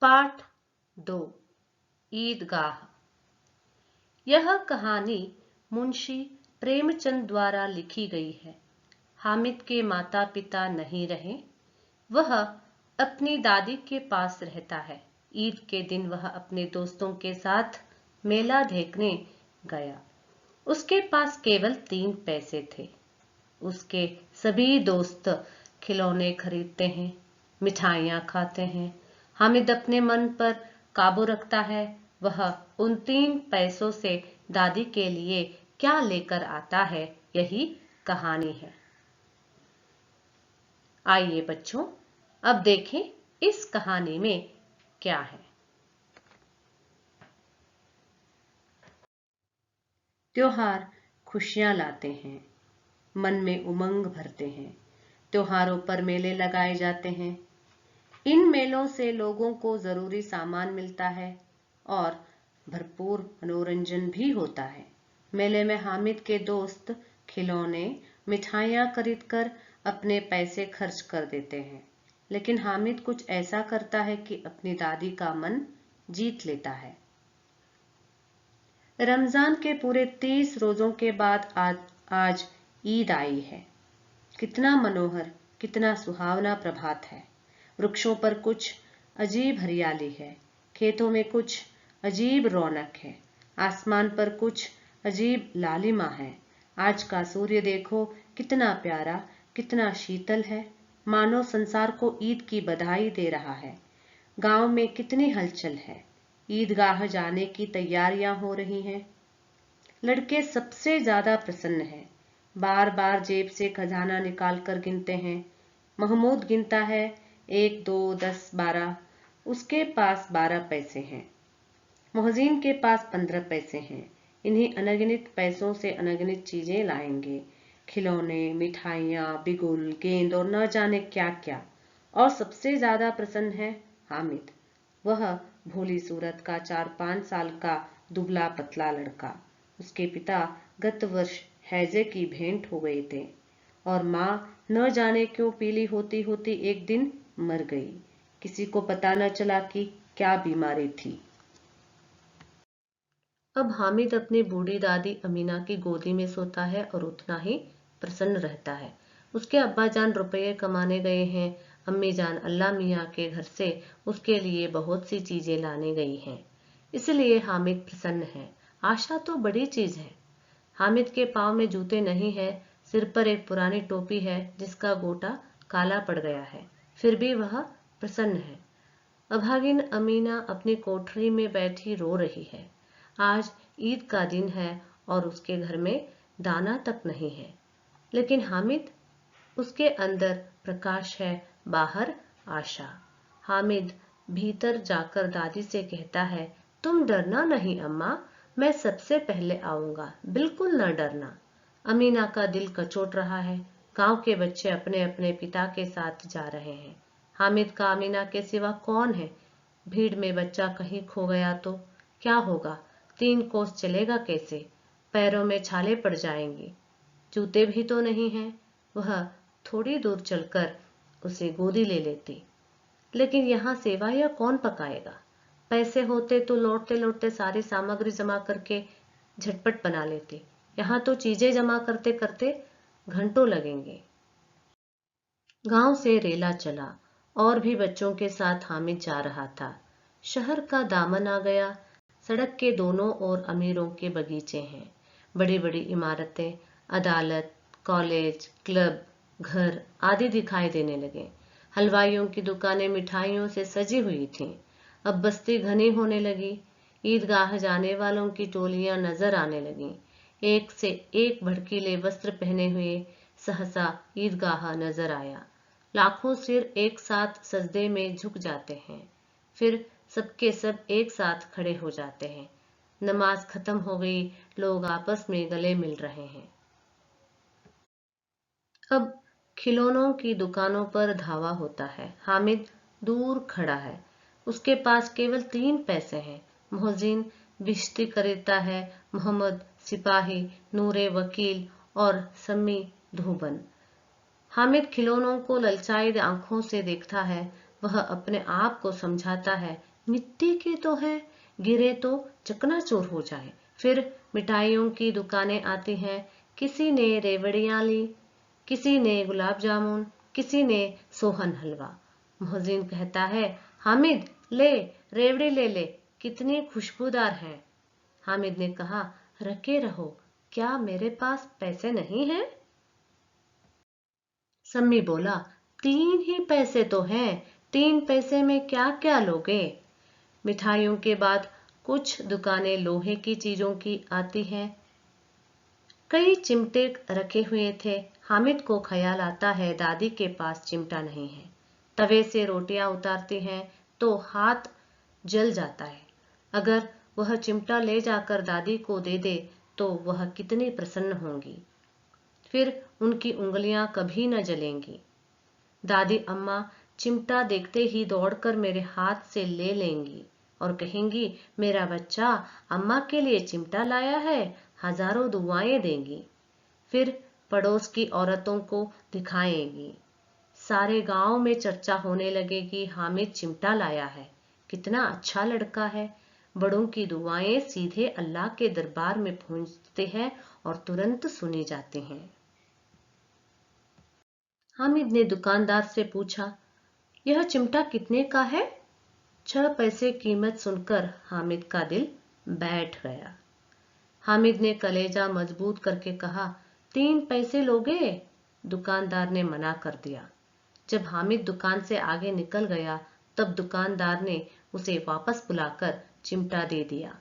पाठ 2 ईदगाह। यह कहानी मुंशी प्रेमचंद द्वारा लिखी गई है। हामिद के माता पिता नहीं रहे। वह अपनी दादी के पास रहता है। ईद के दिन वह अपने दोस्तों के साथ मेला देखने गया। उसके पास केवल 3 पैसे थे। उसके सभी दोस्त खिलौने खरीदते हैं, मिठाइयाँ खाते हैं। हामिद अपने मन पर काबू रखता है। वह उन 3 पैसों से दादी के लिए क्या लेकर आता है, यही कहानी है। आइए बच्चों, अब देखें इस कहानी में क्या है। त्योहार खुशियां लाते हैं, मन में उमंग भरते हैं। त्योहारों पर मेले लगाए जाते हैं। इन मेलों से लोगों को जरूरी सामान मिलता है और भरपूर मनोरंजन भी होता है। मेले में हामिद के दोस्त खिलौने, मिठाइयाँ खरीदकर अपने पैसे खर्च कर देते हैं। लेकिन हामिद कुछ ऐसा करता है कि अपनी दादी का मन जीत लेता है। रमजान के पूरे 30 रोजों के बाद आज ईद आई है। कितना मनोहर, कितना सुहावना प्रभात है। वृक्षों पर कुछ अजीब हरियाली है। खेतों में कुछ अजीब रौनक है। आसमान पर कुछ अजीब लालिमा है। आज का सूर्य देखो, कितना प्यारा, कितना शीतल है। मानो संसार को ईद की बधाई दे रहा है। गांव में कितनी हलचल है। ईदगाह जाने की तैयारियां हो रही हैं। लड़के सबसे ज्यादा प्रसन्न हैं। बार बार जेब से खजाना निकाल कर गिनते हैं। महमूद गिनता है, 1 2 10 12। उसके पास 12 पैसे हैं। मोहसिन के पास 15 पैसे हैं। इन्हीं अनगिनत पैसों से अनगिनत चीजें लाएंगे। खिलौने, मिठाइयाँ, बिगुल, गेंद और न जाने क्या क्या। और सबसे ज्यादा प्रसन्न है हामिद। वह भोली सूरत का 4-5 साल का दुबला पतला लड़का। उसके पिता गत वर्ष हैजे की भेंट हो गए थे और माँ न जाने क्यों पीली होती होती एक दिन मर गई। किसी को पता न चला कि क्या बीमारी थी। अब हामिद अपनी बूढ़ी दादी अमीना की गोदी में सोता है और उतना ही प्रसन्न रहता है। उसके अब्बा जान रुपये कमाने गए हैं। अम्मी जान अल्लाह मियाँ के घर से उसके लिए बहुत सी चीजें लाने गई हैं। इसलिए हामिद प्रसन्न है। आशा तो बड़ी चीज है। हामिद के पाँव में जूते नहीं है। सिर पर एक पुरानी टोपी है जिसका गोटा काला पड़ गया है। फिर भी वह प्रसन्न है। अभागिन अमीना अपनी कोठरी में बैठी रो रही है। आज ईद का दिन है और उसके घर में दाना तक नहीं है। लेकिन हामिद, उसके अंदर प्रकाश है, बाहर आशा। हामिद भीतर जाकर दादी से कहता है, तुम डरना नहीं अम्मा, मैं सबसे पहले आऊंगा, बिल्कुल न डरना। अमीना का दिल कचोट रहा है। गांव के बच्चे अपने अपने पिता के साथ जा रहे हैं। हामिद का अमीना के सिवा कौन है? भीड़ में बच्चा कहीं खो गया तो क्या होगा? 3 कोस चलेगा कैसे? पैरों में छाले पड़ जाएंगी। जूते भी तो नहीं हैं। वह थोड़ी दूर चलकर उसे गोदी ले लेती। लेकिन यहाँ सेवइयाँ कौन पकाएगा? पैसे होते तो लौटते लौटते सारी सामग्री जमा करके झटपट बना लेते। यहाँ तो चीजें जमा करते करते घंटों लगेंगे। गांव से रेला चला और भी बच्चों के साथ हामिद जा रहा था। शहर का दामन आ गया। सड़क के दोनों ओर अमीरों के बगीचे हैं। बड़ी बड़ी इमारतें, अदालत, कॉलेज, क्लब, घर आदि दिखाई देने लगे। हलवाइयों की दुकानें मिठाइयों से सजी हुई थीं। अब बस्ती घनी होने लगी। ईदगाह जाने वालों की टोलियां नजर आने लगीं। एक से एक भड़कीले वस्त्र पहने हुए सहसा ईदगाह नजर आया। लाखों सिर एक साथ सजदे में झुक जाते हैं। फिर सबके सब एक साथ खड़े हो जाते हैं। नमाज खत्म हो गई। लोग आपस में गले मिल रहे हैं। अब खिलौनों की दुकानों पर धावा होता है। हामिद दूर खड़ा है। उसके पास केवल 3 पैसे हैं। मोहसिन बिश्ती खरीदता है। मोहम्मद सिपाही, नूरे वकील और सम्मी धोबन। हामिद खिलौनों को ललचाई आंखों से देखता है। वह अपने आप को समझाता है, मिट्टी के तो है, गिरे तो चकनाचूर हो जाए। फिर मिठाइयों की दुकानें आती हैं। किसी ने रेवड़ियां ली, किसी ने गुलाब जामुन, किसी ने सोहन हलवा। मोहसिन कहता है, हामिद ले, रेवड़ी ले ले, कितनी खुशबूदार है। हामिद ने कहा, रखे रहो, क्या मेरे पास पैसे नहीं हैं? सम्मी बोला, 3 ही पैसे तो हैं, 3 पैसे में क्या क्या लोगे? मिठाइयों के बाद कुछ दुकानें लोहे की चीजों की आती हैं। कई चिमटे रखे हुए थे। हामिद को ख्याल आता है, दादी के पास चिमटा नहीं है। तवे से रोटियां उतारती हैं तो हाथ जल जाता है। अगर वह चिमटा ले जाकर दादी को दे दे तो वह कितनी प्रसन्न होंगी। फिर उनकी उंगलियां कभी न जलेंगी। दादी अम्मा चिमटा देखते ही दौड़कर मेरे हाथ से ले लेंगी और कहेंगी, मेरा बच्चा अम्मा के लिए चिमटा लाया है, हजारों दुआएं देंगी। फिर पड़ोस की औरतों को दिखाएंगी। सारे गांव में चर्चा होने लगेगी, हामिद चिमटा लाया है, कितना अच्छा लड़का है। बड़ों की दुआएं सीधे अल्लाह के दरबार में पहुंचते हैं और तुरंत सुनी जाती हैं। हामिद ने दुकानदार से पूछा, यह चिमटा कितने का है? 6 पैसे कीमत सुनकर हामिद का दिल बैठ गया। हामिद ने कलेजा मजबूत करके कहा, 3 पैसे लोगे? दुकानदार ने मना कर दिया। जब हामिद दुकान से आगे निकल गया तब दुकानदार ने उसे वापस बुलाकर चिमटा दे दिया।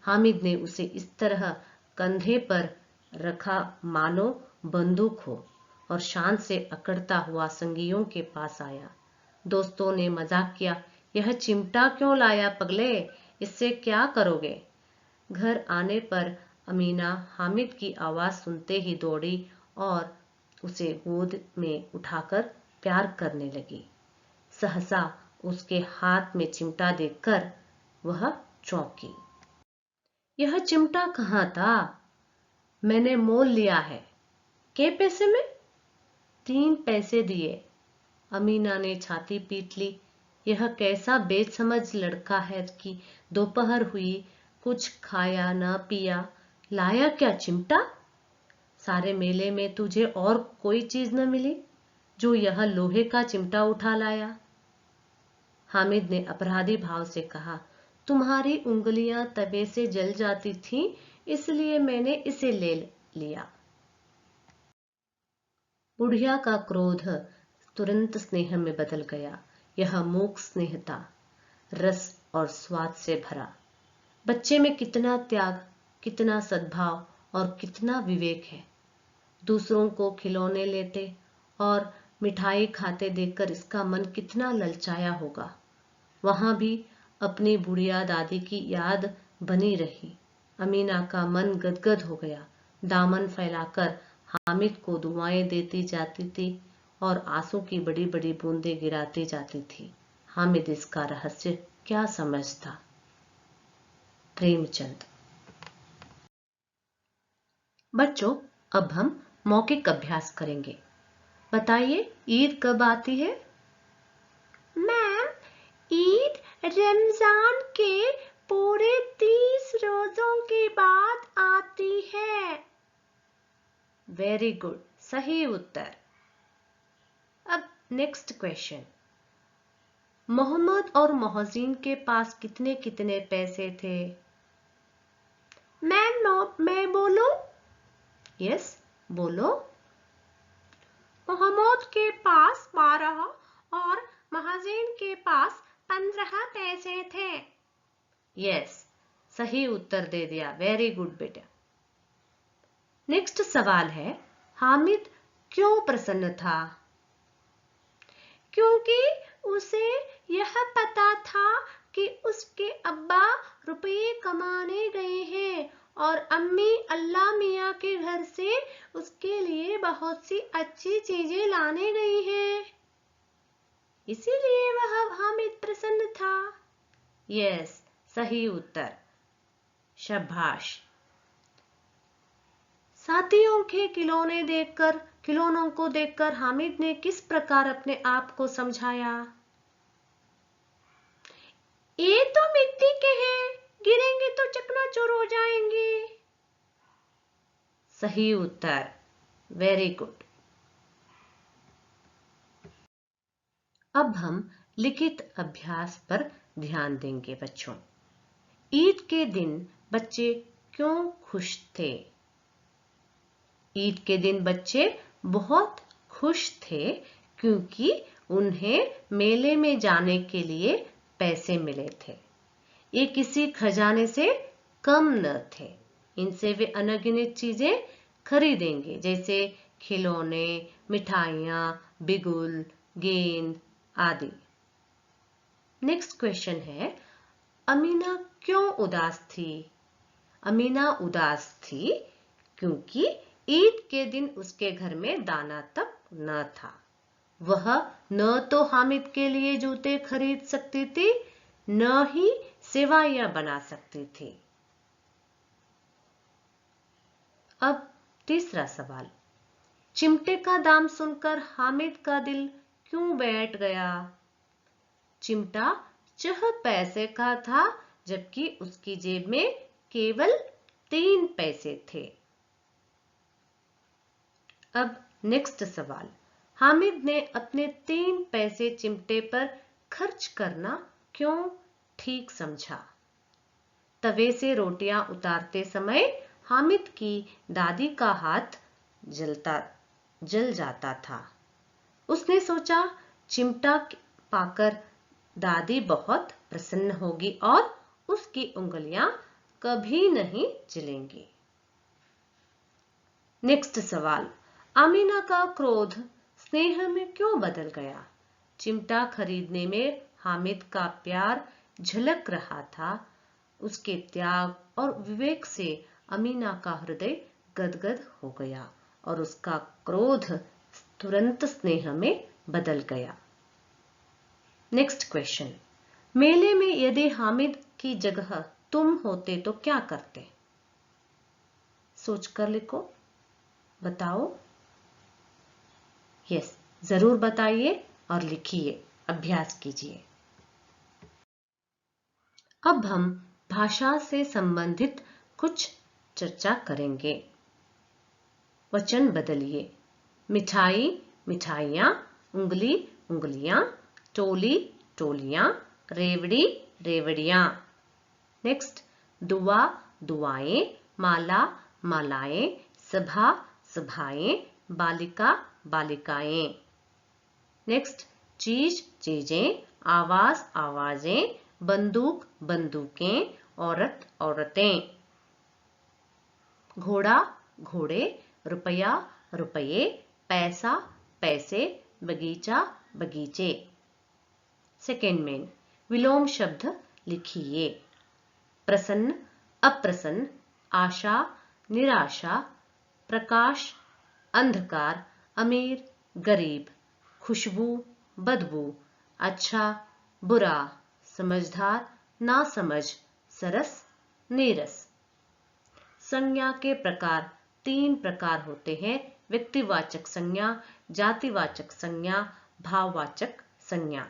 हामिद ने उसे इस तरह कंधे पर रखा मानो बंदूक हो और शान से अकड़ता हुआ संगियों के पास आया। दोस्तों ने मजाक किया, यह चिमटा क्यों लाया पगले, इससे क्या करोगे? घर आने पर अमीना हामिद की आवाज सुनते ही दौड़ी और उसे गोद में उठाकर प्यार करने लगी। सहसा उसके हाथ में चिमटा देखकर वह चौंकी। यह चिमटा कहाँ था? मैंने मोल लिया है। के पैसे में? 3 पैसे दिए। अमीना ने छाती पीट ली। यह कैसा बेसमझ लड़का है कि दोपहर हुई, कुछ खाया न पिया, लाया क्या चिमटा? सारे मेले में तुझे और कोई चीज न मिली जो यह लोहे का चिमटा उठा लाया? हामिद ने अपराधी भाव से कहा, तुम्हारी उंगलियां तवे से जल जाती थीं, इसलिए मैंने इसे ले लिया। बुढ़िया का क्रोध तुरंत स्नेह में बदल गया। यह मूक स्नेह था, रस और स्वाद से भरा। बच्चे में कितना त्याग, कितना सद्भाव और कितना विवेक है। दूसरों को खिलौने लेते और मिठाई खाते देखकर इसका मन कितना ललचाया होगा। वहां भी अपनी बुढ़िया दादी की याद बनी रही। अमीना का मन गदगद हो गया। दामन फैलाकर हामिद को दुआएं देती जाती थी और आंसू की बड़ी बड़ी बूंदें गिराती जाती थी। हामिद इसका रहस्य क्या समझता? प्रेमचंद। बच्चों, अब हम मौखिक अभ्यास करेंगे। बताइए, ईद कब आती है? मैम, ईद रमजान के पूरे 30 रोजों के बाद आती है। वेरी गुड, सही उत्तर। अब नेक्स्ट क्वेश्चन। मोहम्मद और मोहसिन के पास कितने कितने पैसे थे? मैं बोलूं? यस, बोलो। मोहम्मद के पास 12 और मोहसिन के पास 15 पैसे थे। यस, सही उत्तर दे दिया। वेरी गुड बेटा। नेक्स्ट सवाल है, हामिद क्यों प्रसन्न था? क्योंकि उसे यह पता था कि उसके अब्बा रुपये कमाने गए हैं और अम्मी अल्लाह मियाँ के घर से उसके लिए बहुत सी अच्छी चीजें लाने गई हैं। इसीलिए वह हामिद प्रसन्न था। यस, सही उत्तर। शाबाश। साथियों के खिलौनों को देखकर हामिद ने किस प्रकार अपने आप को समझाया? तो चकनाचूर हो जाएंगे। सही उत्तर, वेरी गुड। अब हम लिखित अभ्यास पर ध्यान देंगे बच्चों। ईद के दिन बच्चे क्यों खुश थे? ईद के दिन बच्चे बहुत खुश थे क्योंकि उन्हें मेले में जाने के लिए पैसे मिले थे। ये किसी खजाने से कम न थे। इनसे वे अनगिनत चीजें खरीदेंगे, जैसे खिलौने, मिठाइयाँ, बिगुल, गेंद आदि। नेक्स्ट क्वेश्चन है, अमीना क्यों उदास थी? अमीना उदास थी क्योंकि ईद के दिन उसके घर में दाना तक न था। वह न तो हामिद के लिए जूते खरीद सकती थी, न ही सेवइयां बना सकती थी। अब तीसरा सवाल, चिमटे का दाम सुनकर हामिद का दिल क्यों बैठ गया? चिमटा 6 पैसे का था, जबकि उसकी जेब में केवल 3 पैसे थे। अब नेक्स्ट सवाल, हामिद ने अपने 3 पैसे चिमटे पर खर्च करना क्यों ठीक समझा? तवे से रोटियां उतारते समय हामिद की दादी का हाथ जल जाता था। उसने सोचा चिमटा पाकर दादी बहुत प्रसन्न होगी और उसकी उंगलियां कभी नहीं जलेंगी। नेक्स्ट सवाल, अमीना का क्रोध स्नेह में क्यों बदल गया? चिमटा खरीदने में हामिद का प्यार झलक रहा था। उसके त्याग और विवेक से अमीना का हृदय गदगद हो गया और उसका क्रोध तुरंत स्नेह में बदल गया। नेक्स्ट क्वेश्चन, मेले में यदि हामिद की जगह तुम होते तो क्या करते? सोचकर लिखो, बताओ। यस, जरूर बताइए और लिखिए, अभ्यास कीजिए। अब हम भाषा से संबंधित कुछ चर्चा करेंगे। वचन बदलिए। मिठाई, मिठाइयाँ, उंगली, उंगलियाँ, टोली, टोलियाँ, रेवड़ी, रेवड़ियाँ। नेक्स्ट, दुआ, दुआएं, माला, मालाएं, सभा, सभाएं, बालिका, बालिकाएं। नेक्स्ट, चीज, चीजें, आवाज, आवाजें, बंदूक, बंदूकें, औरत, औरतें। घोड़ा, घोड़े, रुपया, रुपये, पैसा, पैसे, बगीचा, बगीचे। सेकेंड मेन, विलोम शब्द लिखिए। प्रसन्न, अप्रसन्न, आशा, निराशा, प्रकाश, अंधकार, अमीर, गरीब, खुशबू, बदबू, अच्छा, बुरा, समझदार, नासमझ, सरस, नीरस। संज्ञा के प्रकार 3 प्रकार होते हैं, व्यक्तिवाचक संज्ञा, जातिवाचक संज्ञा, भाववाचक संज्ञा।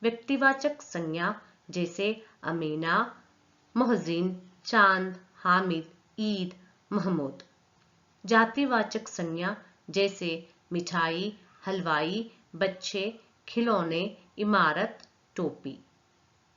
व्यक्तिवाचक संज्ञा जैसे अमीना, मोहसिन, चांद, हामिद, ईद, महमूद। जातिवाचक संज्ञा जैसे मिठाई, हलवाई, बच्चे, खिलौने, इमारत, टोपी।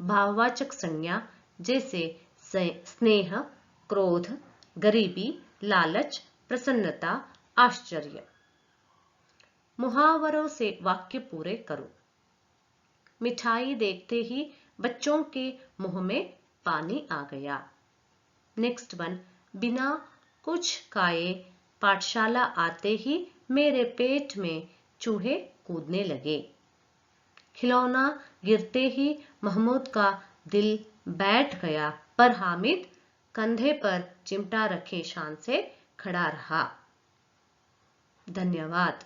भाववाचक संज्ञा जैसे स्नेह, क्रोध, गरीबी, लालच, प्रसन्नता, आश्चर्य। मुहावरों से वाक्य पूरे करो। मिठाई देखते ही बच्चों के मुंह में पानी आ गया। नेक्स्ट वन, बिना कुछ खाए पाठशाला आते ही मेरे पेट में चूहे कूदने लगे। खिलौना गिरते ही महमूद का दिल बैठ गया, पर हामिद कंधे पर चिमटा रखे शान से खड़ा रहा। धन्यवाद।